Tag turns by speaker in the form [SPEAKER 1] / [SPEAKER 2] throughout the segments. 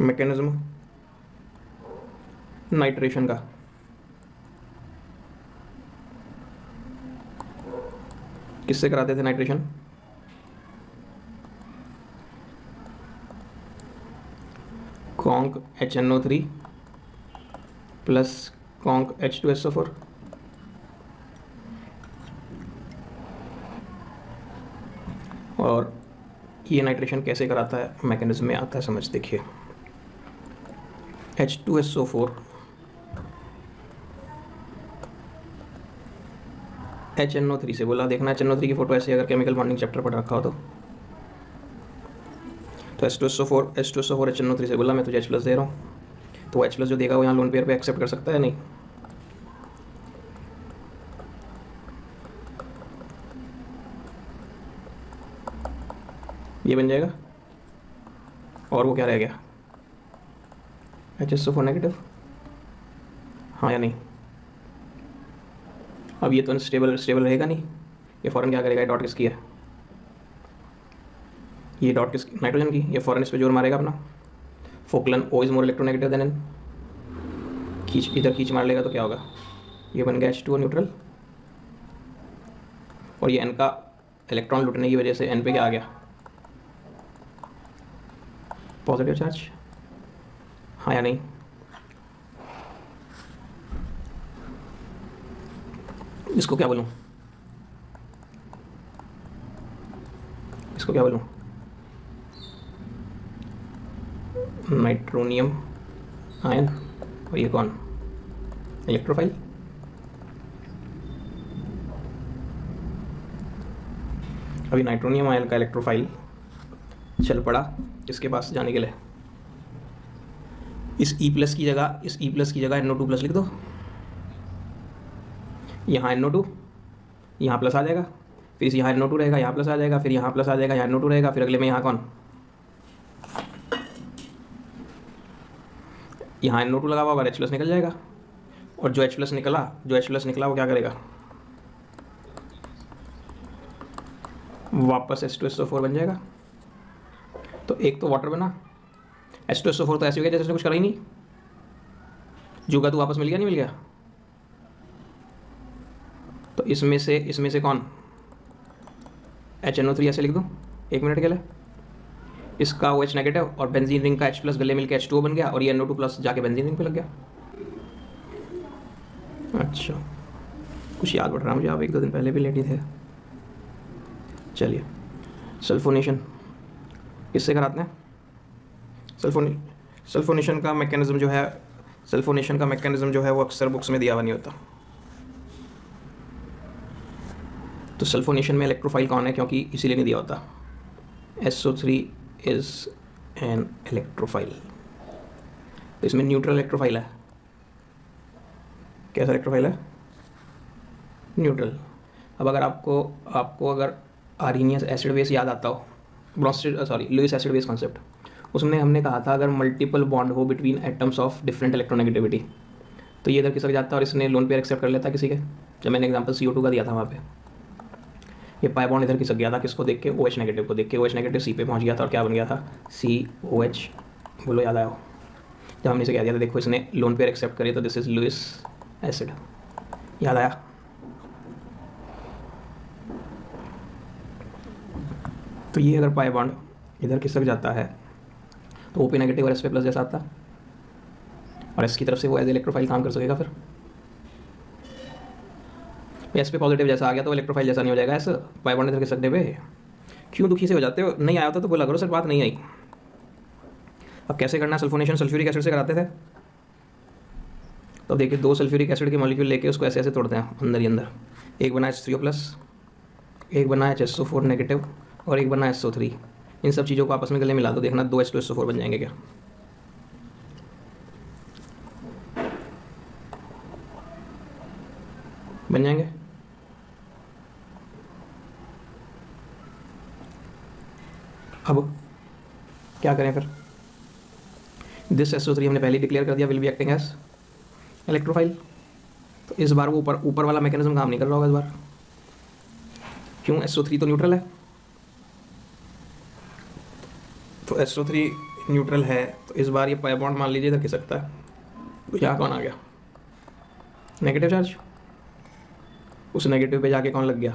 [SPEAKER 1] Mechanism nitration का, किससे कराते थे nitration? Conc HNO3 plus conc H2SO4। और ये नाइट्रेशन कैसे कराता है, मैकेनिज्म में आता है समझ। देखिए H2SO4 HNO3 से बोला, देखना HNO3 की फोटो ऐसी अगर केमिकल बॉन्डिंग चैप्टर पढ़ रखा हो तो H2SO4 HNO3 से बोला मैं तुझे H+ दे रहा हूँ, तो H+ जो देगा वो यहाँ लोन पेयर पे एक्सेप्ट कर सकता है नहीं? ये बन जाएगा, और वो क्या रह गया, HSO4 नेगेटिव, हाँ या नहीं? अब ये तो स्टेबल रहेगा नहीं, ये फौरन क्या करेगा, डॉट किसकी है, ये डॉट किस, नाइट्रोजन की, ये फौरन इस पे जोर मारेगा अपना। फोकलन O is more electronegative than N, खींच इधर खींच मार लेगा तो क्या होगा, ये बन गया H2O न्यूट्रल, और ये N का इलेक्ट्रॉन लुटने की वजह से N पे क्या आ गया, पॉजिटिव चार्ज, हाँ या नहीं? इसको क्या बोलूँ, इसको क्या बोलूँ, नाइट्रोनियम आयन, और ये कौन, इलेक्ट्रोफाइल। अभी नाइट्रोनियम आयन का इलेक्ट्रोफाइल चल पड़ा इसके पास जाने के लिए, इस E+ की जगह NO2+ लिख दो, यहाँ NO2, यहाँ प्लस आ जाएगा, फिर यहाँ NO2 रहेगा, यहाँ प्लस आ जाएगा, फिर यहाँ प्लस आ जाएगा, यहाँ NO2 रहेगा, फिर अगले में यहाँ कौन, यहाँ NO2 लगा हुआ होगा, H+ निकल जाएगा, और जो H+ निकला वो क्या करेगा, वापस H2SO4 बन जाएगा। तो एक तो वाटर बना, H2SO4 तो ऐसे हो गया जैसे कुछ करा ही नहीं, जो का तू वापस मिल गया, नहीं मिल गया? तो इसमें से कौन, HNO3 ऐसे लिख दो 1 मिनट के लिए, इसका OH नेगेटिव और बेंजीन रिंग का H+ गले मिलकर H2O बन गया, और ये NO2+ जाके बेंजीन रिंग पे लग गया। अच्छा, कुछ याद पड़ रहा मुझे, आप 1-2 दिन पहले भी लेट ही थे। चलिए, सल्फोनेशन किससे कराते हैं? सल्फोनेशन का मैकेनिज्म जो है वो अक्सर बुक्स में दिया हुआ नहीं होता। तो सल्फोनेशन में इलेक्ट्रोफाइल कौन है, क्योंकि इसीलिए नहीं दिया होता, SO3 इज एन इलेक्ट्रोफाइल, तो इसमें न्यूट्रल इलेक्ट्रोफाइल है। कैसा इलेक्ट्रोफाइल है, न्यूट्रल। अब अगर आपको अगर आर्हीनियस एसिड बेस याद आता हो, लुईस एसिड बेस कॉन्सेप्ट, उसमें हमने कहा था अगर मल्टीपल बॉन्ड हो between atoms of different electronegativity, तो ये इधर खिसक जाता है और इसने लोन पेयर एक्सेप्ट कर लेता किसी के। जब मैंने एग्जांपल CO2 का दिया था, वहाँ पे ये पाई बॉन्ड इधर खिसक गया था, किसको देख के, OH नेगेटिव को देख के, OH नेगेटिव C पे पहुँच गया था, और क्या बन गया था, COH। बोलो याद आया हो? जब हमने इसे कह दिया था देखो इसने लोन पेयर एक्सेप्ट करे, तो दिस इज लुईस एसिड, याद आया? तो ये अगर पाई बॉन्ड इधर खिसक जाता है तो OP नेगेटिव और SP+ जैसा आता, और S की तरफ से वो एज इलेक्ट्रोफाइल काम कर सकेगा। फिर S पे पॉजिटिव जैसा आ गया तो इलेक्ट्रोफाइल जैसा नहीं हो जाएगा, ऐसा पाई बॉन्ड इधर खिसकने पे। क्यों दुखी से हो जाते हो? नहीं आया होता तो बोला करो सर, बात नहीं आई। अब कैसे करना, सल्फोनेशन सल्फ्यूरिक एसिड से कराते थे। तो देखिए 2 सल्फ्यूरिक एसिड के मॉलिक्यूल लेके उसको ऐसे तोड़ते हैं अंदर ही अंदर, एक बना H3O+, एक बना HSO4 नेगेटिव, और एक बना SO3। इन सब चीज़ों को आपस में गले मिला दो, देखना 2 H2SO4 बन जाएंगे क्या? बन जाएंगे। अब क्या करें फिर? दिस SO3 हमने पहले डिक्लेयर कर दिया will be acting as electrophile, तो इस बार वो ऊपर वाला मैकेनिज्म काम नहीं कर रहा होगा इस बार। क्यों? SO3 तो न्यूट्रल है, तो SO3 न्यूट्रल है तो इस बार ये पाई बॉन्ड मान लीजिए इधर खिसकता है, तो यहाँ कौन आ गया, नेगेटिव चार्ज। उस नेगेटिव पे जाके कौन लग गया,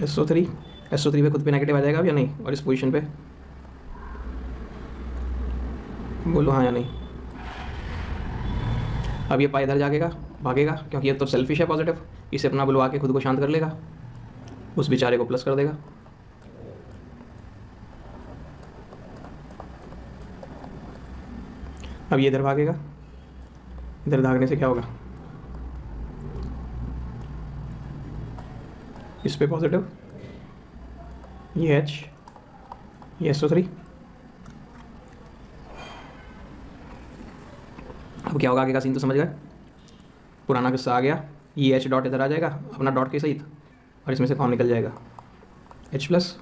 [SPEAKER 1] SO3। SO3 पे खुद पे नेगेटिव आ जाएगा अब या नहीं, और इस पोजीशन पे बोलो हाँ या नहीं। अब ये पाई इधर जाएगा भागेगा क्योंकि ये तो सेल्फिश है पॉजिटिव, इसे अपना बुलवा के खुद को शांत कर लेगा, उस बेचारे को प्लस कर देगा। अब ये इधर भागेगा, इधर भागने से क्या होगा, इस पे पॉजिटिव, ये H, ये SO3। अब क्या होगा आगे का सीन तो समझ गए, पुराना किस्सा आ गया। ये H डॉट इधर आ जाएगा अपना डॉट के सहित, और इसमें से कौन निकल जाएगा, H प्लस,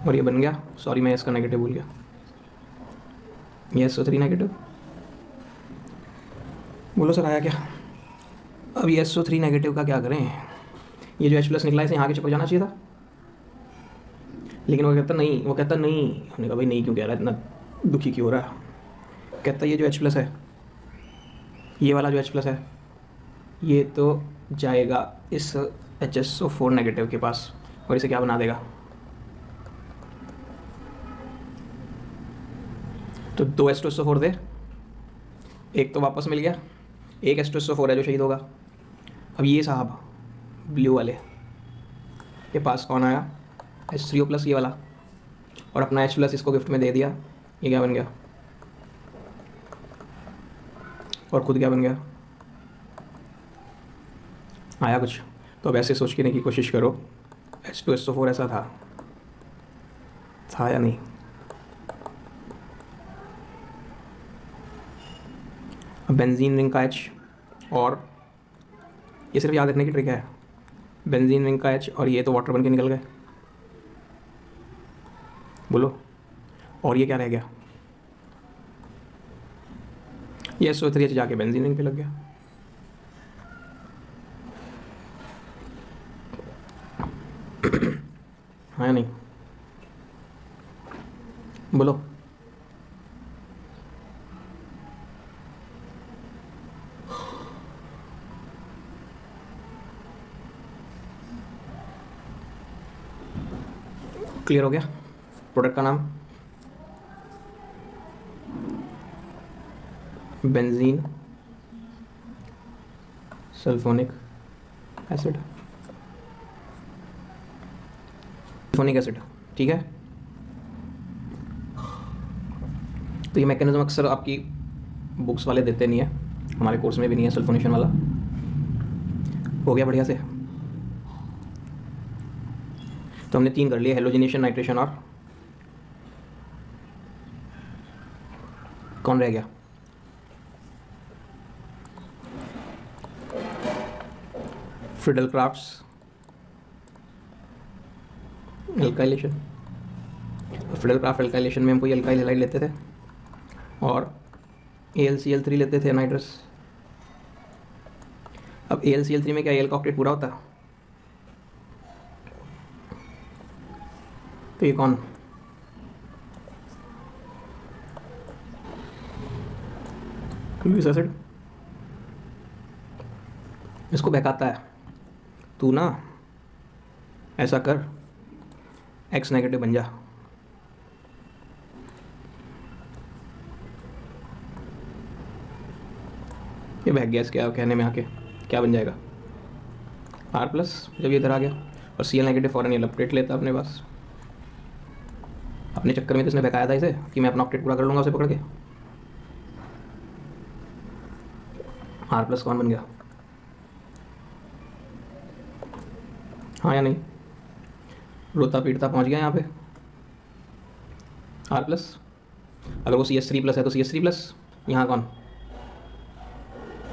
[SPEAKER 1] और ये बन गया, सॉरी मैं इसका नेगेटिव भूल गया, ये SO3 नेगेटिव। बोलो सर आया क्या। अब ये SO3 नेगेटिव का क्या करें, ये जो H प्लस निकला इसे यहाँ के चिपक जाना चाहिए था, लेकिन वो कहता नहीं, वो कहता नहीं। हमने कहा भाई नहीं क्यों कह रहा है, इतना दुखी क्यों हो रहा है। कहता ये जो H प्लस है, ये वाला जो H प्लस है, ये तो जाएगा इस HSO4 नेगेटिव के पास और इसे क्या बना देगा, तो 2 H2SO4 दे, एक तो वापस मिल गया, एक H2SO4 है जो शहीद होगा। अब ये साहब ब्लू वाले के पास कौन आया, H3O प्लस ये वाला, और अपना H प्लस इसको गिफ्ट में दे दिया, ये क्या बन गया, और खुद क्या बन गया, आया कुछ। तो अब ऐसे सोचने की कोशिश करो, H2SO4 ऐसा था या नहीं। अब बेंजीन रिंग का H, और ये सिर्फ याद रखने की ट्रिक है, बेंजीन रिंग का H और ये तो वाटर बन के निकल गए, बोलो, और ये क्या रह गया, ये SO3 जाके बेंजीन रिंग पे लग गया। हाँ या नहीं, बोलो। क्लियर हो गया। प्रोडक्ट का नाम benzene sulphonic acid, sulphonic acid, ठीक है। तो ये मैकेनिज्म अक्सर आपकी बुक्स वाले देते नहीं है, हमारे कोर्स में भी नहीं है सल्फोनेशन वाला। हो गया बढ़िया से। तो हमने 3 कर लिए, हेलोजिनेशन, नाइट्रेशन और कौन रह गया, Friedel crafts alkylation. Friedel Crafts alkylation में हम कोई एल्काइल हैलाइड लेते थे और AlCl3 लेते थे नाइट्रस। अब AlCl3 में क्या Al का ऑक्टेट पूरा होता है, तो ये कौन, लुईस एसिड। इसको बहकाता है, तू ना ऐसा कर, X नेगेटिव बन जा। ये बह गया, क्या कहने में आके क्या बन जाएगा, R प्लस। जब ये इधर आ गया और Cl नेगेटिव फॉरन ये लपटेट लेता अपने पास, अपने चक्कर में किसने बहकाया था इसे कि मैं अपना ऑक्टेट पूरा कर लूँगा उसे पकड़ के। R प्लस कौन बन गया, हाँ या नहीं, रोता पीटता पहुंच गया यहाँ पे R प्लस। अगर वो CH3 प्लस है तो CH3 प्लस, यहाँ कौन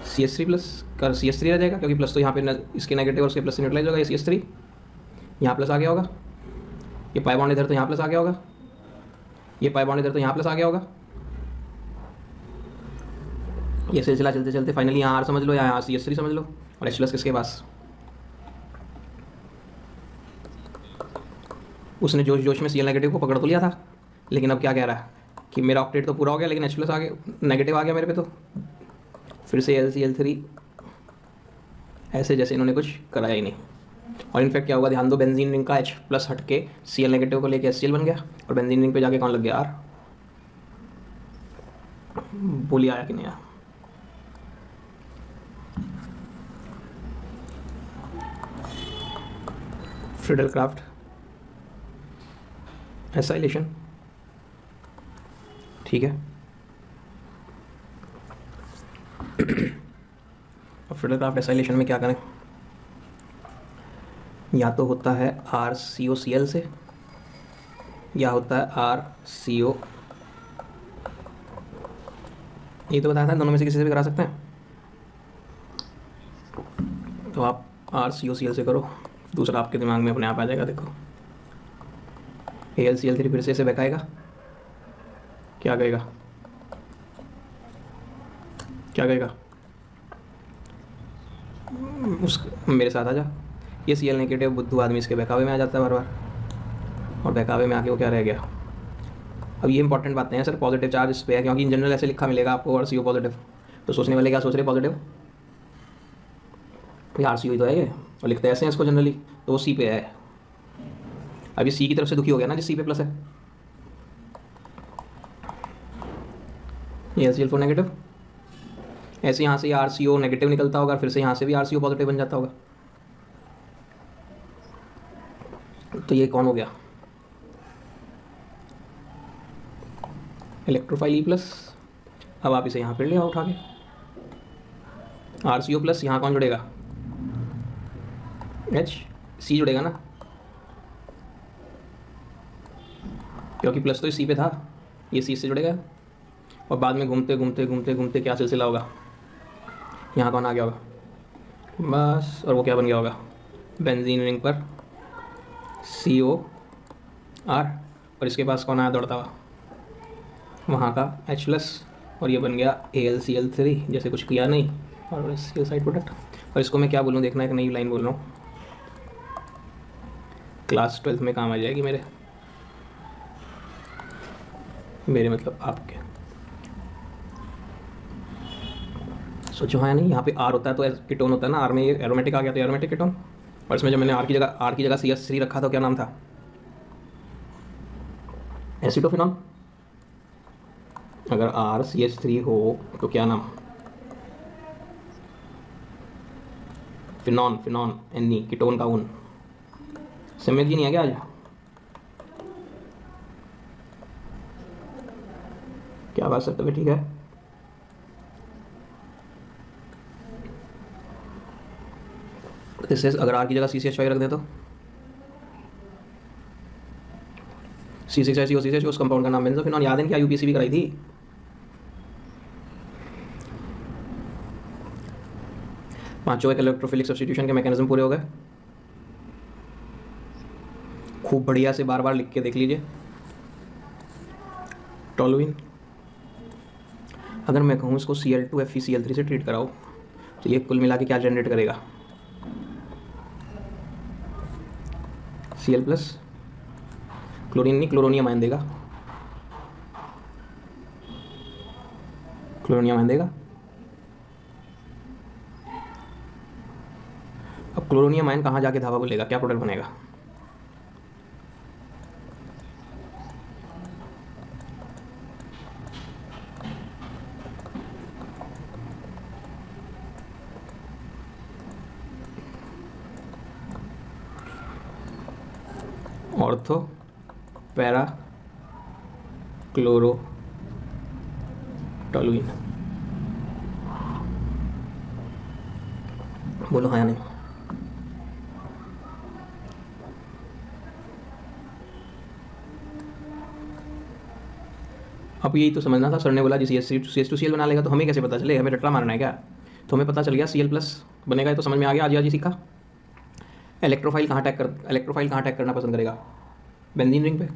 [SPEAKER 1] CH3 प्लस कर CH3 रह जाएगा क्योंकि प्लस तो यहाँ पे इसके नेगेटिव और उसके प्लस से न्यूट्रलाइज होगा। ये CH3 यहाँ प्लस आ गया होगा, ये पाई बॉन्ड इधर तो यहाँ प्लस आ गया होगा, ये पाई बॉन्ड इधर तो यहाँ प्लस आ गया होगा। ये सिलसिला चलते चलते फाइनली यहाँ R समझ लो या यहाँ CH3 समझ लो, और H प्लस किसके पास, उसने जोश जोश में Cl नेगेटिव को पकड़ तो लिया था, लेकिन अब क्या कह रहा है कि मेरा ऑक्टेट तो पूरा हो गया लेकिन H+ आ गया, नेगेटिव आ गया मेरे पे, तो फिर से LCl3 ऐसे जैसे इन्होंने कुछ कराया ही नहीं। और इनफैक्ट क्या होगा, ध्यान दो, बेंजीन रिंग का H+ हट के Cl नेगेटिव को लेके HCl बन गया, और बेंजीन रिंग पे जाके कौन लग गया, R। बोली आया कि नहीं आया? फ्रिडल-क्राफ्ट एसाइलेशन, ठीक है। अब फ्रिडल-क्राफ्ट एसाइलेशन में क्या करें, या तो होता है RCOCl से, या होता है RCO, ये तो बताया था दोनों में से किसी से भी करा सकते हैं, तो आप RCOCl से करो, दूसरा आपके दिमाग में अपने आप आ जाएगा। देखो AlCl3 फिर से इसे बहकाएगा, क्या कहेगा, क्या कहेगा, उस मेरे साथ आ जा। ये Cl नेगेटिव बुद्धू आदमी इसके बहकावे में आ जाता है बार बार, और बहकावे में आके वो क्या रह गया। अब ये इंपॉर्टेंट बातें हैं सर, पॉजिटिव चार्ज इस पे है, क्योंकि इन जनरल ऐसे लिखा मिलेगा आपको RCO पॉजिटिव, तो सोचने वाले क्या सोच रहे पॉजिटिव, भाई RCO ही तो है ये, और लिखते ऐसे हैं इसको जनरली, तो वो C पे है। अब ये C की तरफ से दुखी हो गया ना, जिस C पे प्लस है, ये Cl4 नेगेटिव, ऐसे यहाँ से ये RCO नेगेटिव निकलता होगा, फिर से यहाँ से भी RCO पॉजिटिव बन जाता होगा, तो ये कौन हो गया, इलेक्ट्रोफाइल E+। अब आप इसे यहाँ पर ले आओ उठा के, RCO+, यहाँ कौन जुड़ेगा, C जुड़ेगा ना, क्योंकि प्लस तो इस C पे था, ये C से जुड़ेगा, और बाद में घूमते घूमते घूमते घूमते क्या सिलसिला होगा, यहाँ कौन आ गया होगा बस, और वो क्या बन गया होगा, बेंजीन रिंग पर COR, और इसके पास कौन आया दौड़ता हुआ, वहाँ का H+, और ये बन गया AlCl3, जैसे कुछ किया नहीं, और इसके साइड प्रोडक्ट। और इसको मैं क्या बोलूँ, देखना, एक नई लाइन बोल रहा हूँ, क्लास 12th में काम आ जाएगी मेरे मतलब आपके। सोचो हाँ या नहीं, यहाँ पे R होता है तो कीटोन होता है ना, R में ये एरोमेटिक आ गया तो एरोमेटिक कीटोन, और इसमें जब मैंने R की जगह CH3 रखा तो क्या नाम था, एसिटोफिनॉल। अगर RCH3 हो तो क्या नाम, फिनॉन, NE, कीटोन का उन। समझ ही नहीं है क्या आज, क्या बात सकते हैं, ठीक है। इससे अगर R की जगह CCH5 रख दे तो C6HCO, उस कंपाउंड का नाम बेंजोफिनॉन। याद है क्या, UPSC भी कराई थी। पांचों एक इलेक्ट्रोफिलिक सब्स्टिट्यूशन के मैकेनिज्म पूरे हो गए, खूब बढ़िया से बार बार लिख के देख लीजिए। टोलुइन, अगर मैं कहूँ इसको Cl2FeCl3 से ट्रीट कराओ तो ये कुल मिला के क्या जनरेट करेगा, Cl+, क्लोरीन नहीं, क्लोरोनियम आयन देगा, क्लोरोनियम आयन देगा। अब क्लोरोनियम आयन कहाँ जाके धावा बोलेगा, क्या प्रोडक्ट बनेगा, ऑर्थो पैरा क्लोरो टोलुइन। बोलो हाँ या नहीं। अब यही तो समझना था, सर ने बोला जी CH2Cl बना लेगा, तो हमें कैसे पता चले, हमें रट्टा मारना है क्या, तो हमें पता चल गया Cl+ बनेगा, ये तो समझ में आ गया, आज ही सीखा। इलेक्ट्रोफाइल कहाँ अटैक करना पसंद करेगा, बेंजीन रिंग पे,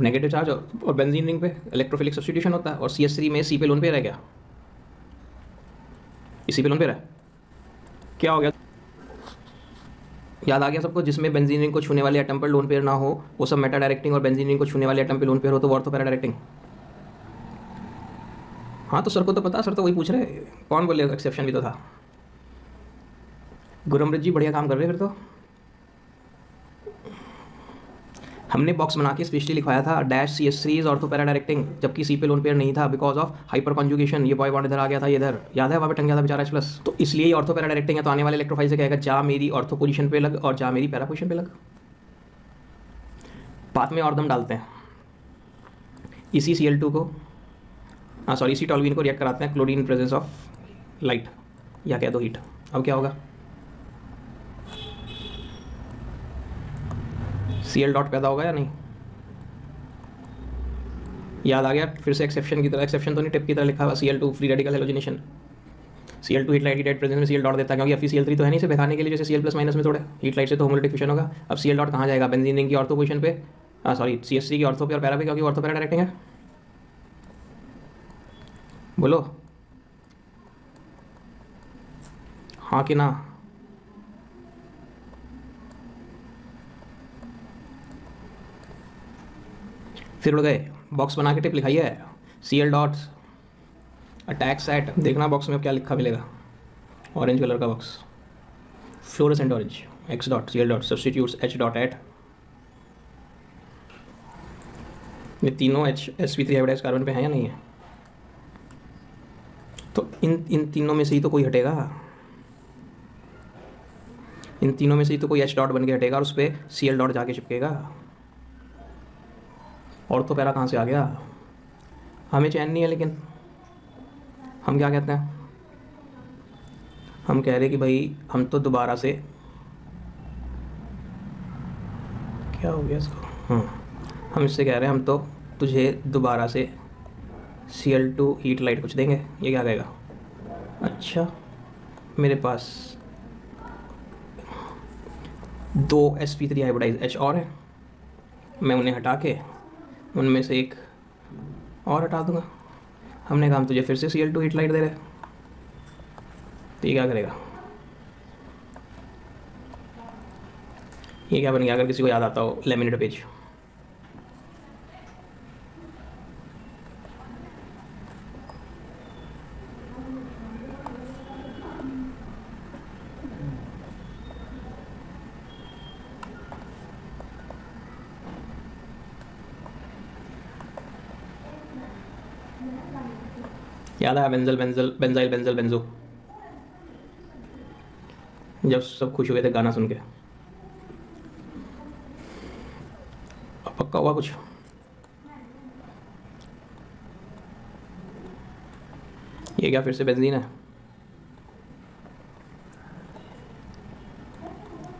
[SPEAKER 1] नेगेटिव चार्ज, और बेंजीन रिंग पे इलेक्ट्रोफिलिक सब्स्टिट्यूशन होता है, और CH3 में C पे लोन पे रह गया, इसी पे लोन पे रहा, क्या हो गया, याद आ गया सबको? जिसमें बेंजीन रिंग को छूने वाले एटम पर लोन पेयर ना हो वो सब मेटा डायरेक्टिंग, और बेंजीन रिंग को छूने वाले एटम पे लोन पेयर हो तो वो ऑर्थो पैरा डायरेक्टिंग। हाँ तो सर को तो पता, सर तो वही पूछ रहे, कौन बोले एक्सेप्शन भी तो था। गुरमृत जी बढ़िया काम कर रहे फिर तो। हमने बॉक्स बना के स्पेशली लिखवाया था dash CH3 is ortho para directing, जबकि सी पे लोन पेयर नहीं था बिकॉज ऑफ हाइपर कॉन्जुगेशन। ये बॉय बॉन्ड इधर आ गया था, ये इधर याद है, वहाँ पे टंग गया था बेचारा H+, तो इसलिए ही ऑर्थो पैरा डायरेक्टिंग है। तो आने वाले इलेक्ट्रोफाइल से कहेगा जा मेरी ऑर्थो पोजीशन पे लग और जा मेरी पैरा पोजीशन पे लग। बाद में और दम डालते हैं, इसी Cl2 को सॉरी इसी टॉल्यूइन को रिएक्ट कराते हैं क्लोरीन प्रेजेंस ऑफ लाइट या कह दो हीट। अब क्या होगा, Cl डॉट पैदा होगा या नहीं? याद आ गया फिर से एक्सेप्शन की तरह, एक्सेप्शन तो नहीं टिप की तरह लिखा हुआ Cl2 free radical halogenation. Cl2 heat light की डेड प्रेजेंस में Cl डॉट देता है क्योंकि FeCl3 तो है नहीं इसे दिखाने के लिए, जैसे Cl प्लस माइनस में थोड़े हीट लाइट से तो होमोलिटिक फिशन होगा। अब Cl डॉट कहाँ जाएगा, बेंजीन रिंग की ऑर्थो पोजीशन पे, सॉरी CH3 की ऑर्थो पे और पैरा पे, क्योंकि ऑर्थो पैरा डायरेक्टिंग है। बोलो हाँ कि ना? फिर उड़ गए, बॉक्स बना के टिप लिखाई है Cl डॉट अटैक्स एट, देखना बॉक्स में क्या लिखा मिलेगा, ऑरेंज कलर का box, fluorescent orange, x dot Cl dot substitutes H dot at. ये तीनों sp3 हाइब्रिडाइज कार्बन पे हैं या नहीं है? तो इन तीनों में से ही तो कोई हटेगा, इन तीनों में से ही तो कोई H डॉट बन के हटेगा और उस पर Cl डॉट जाके चिपकेगा। और तो पैरा कहाँ से आ गया? हमें चैन नहीं है, लेकिन हम क्या कहते हैं, हम कह रहे कि भाई हम तो दोबारा से, क्या हो गया इसको, हम इससे कह रहे हैं हम तो तुझे दोबारा से Cl2 हीट लाइट कुछ देंगे। ये क्या कहेगा, अच्छा मेरे पास 2 sp3 हाइब्रिडाइज H और है, मैं उन्हें हटा के उनमें से एक और हटा दूंगा। हमने कहा हम तुझे फिर से Cl2 हीट लाइट दे रहे, तो ये क्या करेगा, ये क्या बन गया? अगर किसी को याद आता हो लेमिनेट पेज, याद आया benzal benzal benzyl benzal benzo, जब सब खुश हुए थे गाना सुन के। अब पक्का हुआ कुछ? ये क्या फिर से बेंजीन है?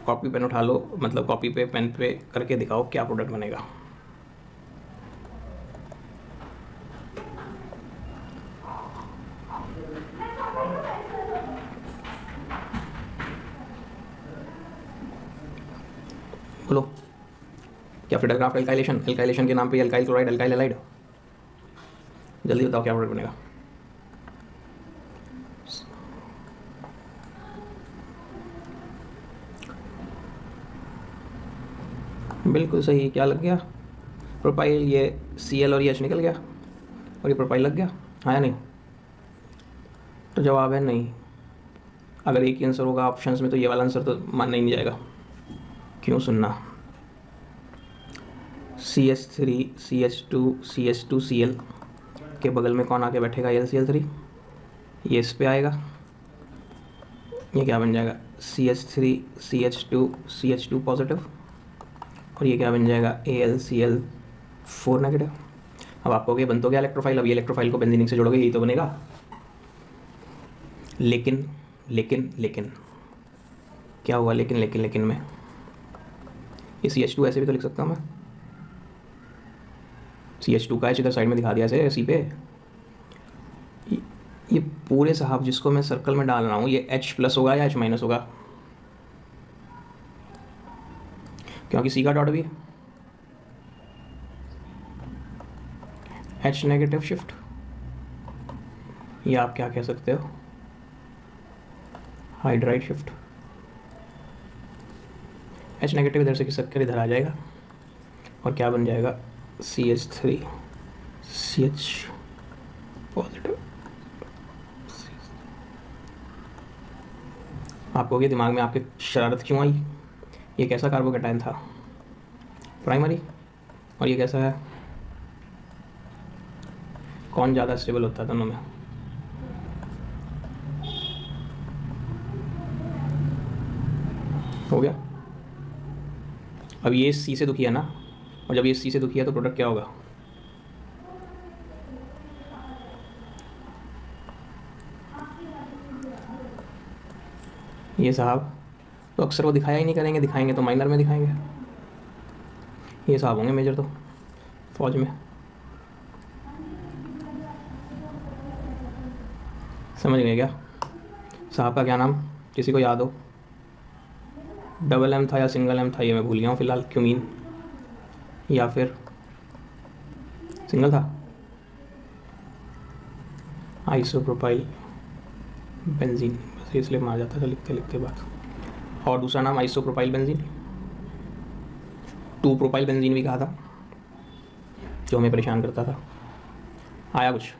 [SPEAKER 1] कॉपी पेन उठा लो, मतलब कॉपी पे पेन पे करके दिखाओ क्या प्रोडक्ट बनेगा। बोलो क्या फ्रीडल क्राफ्ट एल्काइलेशन, एल्काइलेशन के नाम पे एल्काइल क्लोराइड एल्काइल हैलाइड, जल्दी बताओ क्या प्रोडक्ट बनेगा। बिल्कुल सही, क्या लग गया? प्रोपाइल, ये Cl और ये H निकल गया और ये प्रोपाइल लग गया, हाँ या नहीं? तो जवाब है नहीं। अगर एक ही आंसर होगा ऑप्शंस में तो ये वाला आंसर तो मानना ही नहीं जाएगा। क्यों सुनना, CH3 CH2 CH2 Cl के बगल में कौन आके बैठेगा, LCl3, ये इस पे आएगा, ये क्या बन जाएगा CH3 CH2 CH2 पॉजिटिव, और ये क्या बन जाएगा AlCl4 नेगेटिव। अब आपको ये बन तो गया इलेक्ट्रोफाइल, अब ये इलेक्ट्रोफाइल को बेंजीन से जोड़ोगे यही तो बनेगा। लेकिन लेकिन लेकिन क्या हुआ, लेकिन लेकिन लेकिन में ये CH2 ऐसे भी तो लिख सकता हूँ मैं, CH2 का H इधर साइड में दिखा दिया ऐसे सी पे। ये पूरे साहब जिसको मैं सर्कल में डाल रहा हूँ ये H प्लस होगा या H माइनस होगा, क्योंकि C का डॉट भी H नेगेटिव शिफ्ट, या आप क्या कह सकते हो हाइड्राइड शिफ्ट। H नेगेटिव इधर से खिसक कर इधर आ जाएगा और क्या बन जाएगा CH3 CH पॉजिटिव। आपको ये दिमाग में आपके शरारत क्यों आई? ये कैसा कार्बोकैटायन था? प्राइमरी। और ये कैसा है? कौन ज़्यादा स्टेबल होता है दोनों में? हो गया। अब ये C से दुखी है ना, और जब ये C से दुखी है तो प्रोडक्ट क्या होगा? ये साहब तो अक्सर वो दिखाया ही नहीं करेंगे, दिखाएंगे तो माइनर में दिखाएंगे। ये साहब होंगे मेजर तो फौज में। समझ गए क्या? साहब का क्या नाम किसी को याद हो? डबल M था या सिंगल M था, ये मैं भूल गया हूँ फिलहाल। क्यूमीन या फिर सिंगल था? आइसोप्रोपाइल बेंजीन, बस इसलिए मार जाता था लिखते लिखते बात। और दूसरा नाम आइसोप्रोपाइल बेंजीन, 2 प्रोपाइल बेंजीन भी कहा था, जो हमें परेशान करता था। आया कुछ?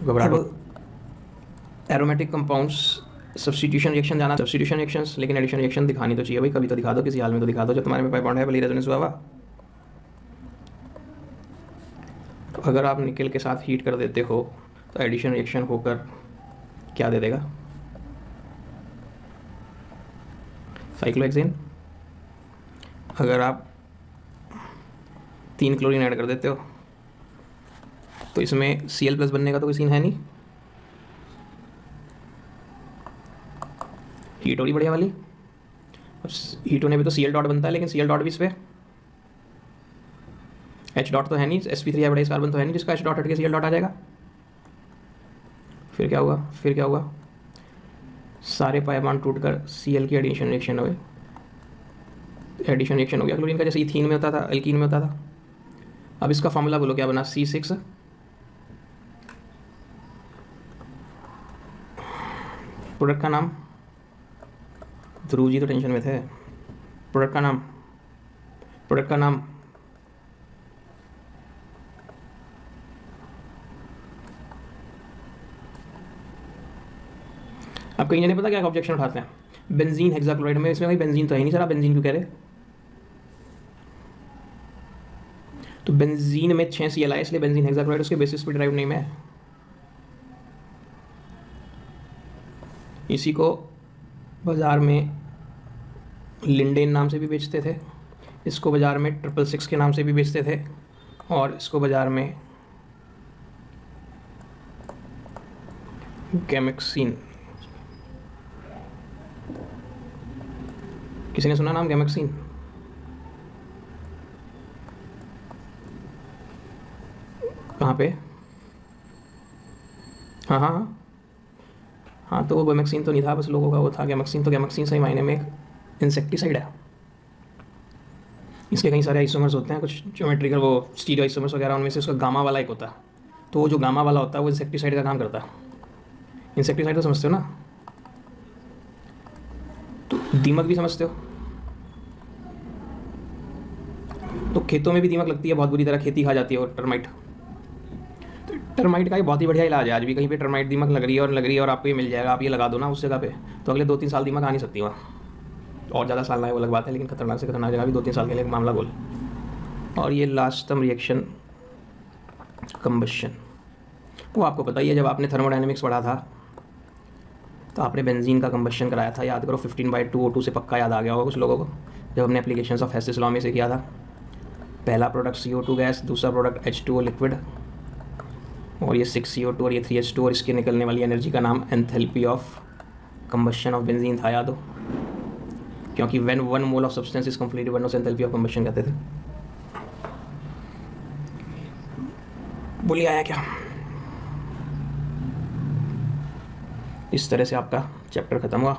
[SPEAKER 1] घबराहट। एरोमेटिक कंपाउंड्स सब्स्टिट्यूशन रिएक्शन जाना, सब्स्टिट्यूशन रिएक्शंस, लेकिन एडिशन रिएक्शन दिखानी तो चाहिए भाई, कभी तो दिखा दो, किसी हाल में तो दिखा दो जब तुम्हारे में पाई बॉन्ड है, भले रेजोनेंस हुआ। तो अगर आप निकल के साथ हीट कर देते हो तो एडिशन रिएक्शन होकर क्या दे देगा? साइक्लोहेक्सेन। अगर आप 3 क्लोरीन ऐड कर देते हो तो इसमें Cl+ बनने का तो कोई सीन है नहीं। हीट हो रही बढ़िया वाली, अब हीट होने पे तो Cl डॉट बनता है, लेकिन Cl डॉट भी इस पर H डॉट तो है नहीं, sp3 बड़ा इस कार्बन तो है नहीं जिसका H डॉट हट के Cl डॉट आ जाएगा। फिर क्या होगा? फिर क्या होगा? सारे पाई बॉन्ड टूट कर Cl की एडिशन रिएक्शन हो गई, एडिशन रिएक्शन हो गया क्लोरीन का, जैसे इथीन में होता था, एल्कीन में होता था। अब इसका फॉर्मूला बोलो क्या बना? C6 प्रोडक्ट का नाम। ध्रुव जी तो टेंशन में थे। प्रोडक्ट का नाम, प्रोडक्ट का नाम अब कहीं नहीं पता क्या ऑब्जेक्शन उठाते हैं, बेंजीन हेक्साक्लोराइड में, इसमें भाई बेंजीन तो है नहीं सर, आप बेंजीन क्यों कह रहे? तो बेंजीन में 6 Cl आए, इसलिए बेंजीन हेक्साक्लोराइड उसके बेसिस पे डिराइव नेम है। इसी को बाज़ार में लिंडेन नाम से भी बेचते थे, इसको बाज़ार में 666 के नाम से भी बेचते थे, और इसको बाज़ार में गैमेक्सिन। किसी ने सुना नाम गैमेक्सिन? कहाँ पे? हाँ हाँ हाँ हाँ, तो वो गैमेक्सिन तो नहीं था, बस लोगों का वो था गैमेक्सिन। तो गैमेक्सिन सही मायने में एक इंसेक्टिसाइड है। इसके कई सारे आइसोमर्स होते हैं, कुछ ज्योमेट्रिकल वो स्टीरियो आइसोमर्स वगैरह, उनमें से उसका गामा वाला एक होता है। तो वो जो गामा वाला होता है वो इंसेक्टिसाइड का काम करता है। इंसेक्टिसाइड तो समझते हो ना? तो दीमक भी समझते हो? तो खेतों में भी दीमक लगती है बहुत बुरी तरह, खेती खा जाती है वो टर्माइट। तो टर्माइट का ये बहुत ही बढ़िया इलाज है। आज भी कहीं पे टर्माइट दीमक लग रही है और आपको ये मिल जाएगा, आप ये लगा दो ना उस जगह पे, तो अगले 2-3 साल दीमक आ नहीं सकती वहाँ। और ज़्यादा साल ना है वो अलग बात है, लेकिन खतरनाक से खतरनाक जगह भी 2-3 साल के लिए मामला बोल। और ये लास्टम रिएक्शन कंबशन, वो आपको पता ही है, जब आपने थर्मोडायनेमिक्स पढ़ा था तो आपने बेंजीन का कंबशन कराया था, याद करो। 15/2 O2 से पक्का याद आ गया होगा कुछ लोगों को, जब हमने एप्लीकेशंस ऑफ हेसिस लॉ में से किया था। पहला प्रोडक्ट CO2 गैस, दूसरा प्रोडक्ट H2O लिक्विड, और ये 6 CO2 और ये 3 H2, और इसके निकलने वाली एनर्जी का नाम enthalpy of combustion of benzene था, याद हो? क्योंकि when 1 mole of substance is completed, one of enthalpy of combustion कहते थे। बोलिए आया क्या? इस तरह से आपका चैप्टर ख़त्म हुआ।